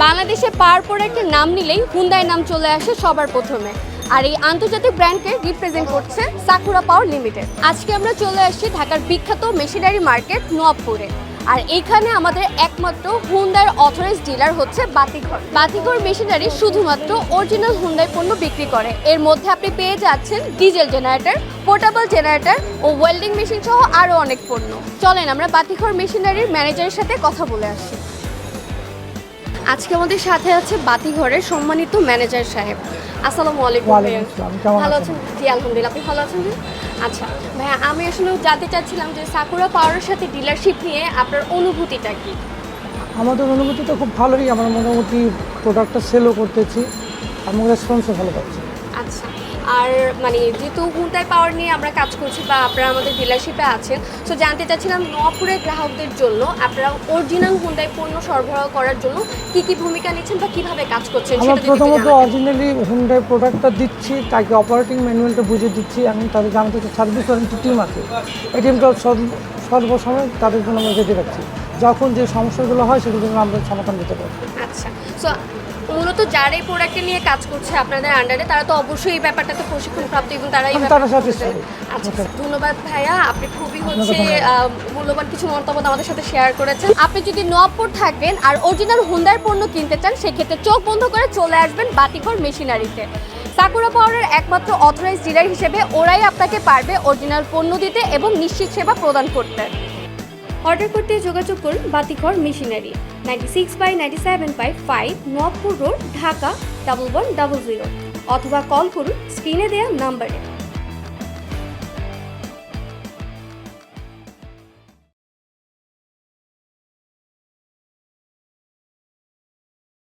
বাংলাদেশে পাওয়ার প্রোডাক্টের নাম নিলেই হুন্ডাই নাম চলে আসে সবার প্রথমে। আর এই আন্তর্জাতিক ব্র্যান্ডকে রিপ্রেজেন্ট করছে সাকুরা পাওয়ার লিমিটেড। আজকে আমরা চলে আসছি ঢাকার বিখ্যাত মেশিনারি মার্কেট নওয়াবপুরে। আর এইখানে আমাদের একমাত্র হুন্ডাইয়ের অথরাইজড ডিলার হচ্ছে বাতিঘর। বাতিঘর মেশিনারি শুধুমাত্র অরিজিনাল হুন্ডাই পণ্য বিক্রি করে। এর মধ্যে আপনি পেয়ে যাচ্ছেন ডিজেল জেনারেটর, পোর্টেবল জেনারেটর ও ওয়েল্ডিং মেশিন সহ আরও অনেক পণ্য। চলেন আমরা বাতিঘর মেশিনারির ম্যানেজারের সাথে কথা বলে আসি। আজকে আমাদের সাথে আছে বাতিঘরের সম্মানিত ম্যানেজার সাহেব। আসসালামু আলাইকুম ভাইয়া। ভালো আছেন? জি আলহামদুলিল্লাহ। আপনি ভালো আছেন? আচ্ছা ভাইয়া, আমি আসলে জানতে চাচ্ছিলাম যে সাকুরা পাওয়ারের সাথে ডিলারশিপ নিয়ে আপনার অনুভূতিটা কি? আমাদের অনুভূতি তো খুব ভালোই। আমরা মোটামুটি প্রোডাক্টটা সেলও করতেছি এবং রেসপন্সও ভালো পাচ্ছি। আচ্ছা, আর মানে যেহেতু হুন্ডাই পাওয়ার নিয়ে আমরা কাজ করছি বা আপনারা আমাদের ডিলারশিপে আছেন, সো জানতে চাচ্ছিলাম নওয়াবপুরের গ্রাহকদের জন্য আপনারা অরিজিনাল হুন্ডাই পণ্য সরবরাহ করার জন্য কি কি ভূমিকা নিচ্ছেন বা কিভাবে কাজ করছেন আমরা প্রথমত অরিজিনালি হুন্ডাই প্রোডাক্টটা দিচ্ছি, তাকে অপারেটিং ম্যানুয়ালটা বুঝিয়ে দিচ্ছি এবং তাদের আমাদের সার্ভিস ওয়ারেন্টি টিম আছে, এই টিমটা সর্বসময় তাদের জন্য আমরা রেডি রাখছি। যখন যে সমস্যাগুলো হয় সেগুলো জন্য আমরা সমাধান দিতে পারি। আচ্ছা, সো মূলত যারা এই প্রোডাক্টে নিয়ে কাজ করছে আপনাদের আন্ডারে, তারা তো অবশ্যই এই ব্যাপারটাতে প্রশিক্ষণ প্রাপ্ত এবং তারা এই আচ্ছা, ধন্যবাদ ভাইয়া। আপনি খুবই মূল্যবান কিছু মতামত আমাদের সাথে শেয়ার করেছেন। আপনি যদি নওয়াবপুর থাকবেন আর অরিজিনাল হুন্ডাই পণ্য কিনতে চান, সেক্ষেত্রে চোখ বন্ধ করে চলে আসবেন বাতিঘর মেশিনারিতে। সাকুরা পাওয়ারের একমাত্র অথরাইজড ডিলার হিসেবে ওরাই আপনাকে পারবে অরিজিনাল পণ্য দিতে এবং নিশ্চিত সেবা প্রদান করতে। অর্ডার করতে যোগাযোগ করুন বাতিঘর মেশিনারি, 96/97/5 নওয়াবপুর রোড, ঢাকা 1100, অথবা কল করুন স্ক্রিনে দেওয়া নাম্বারে।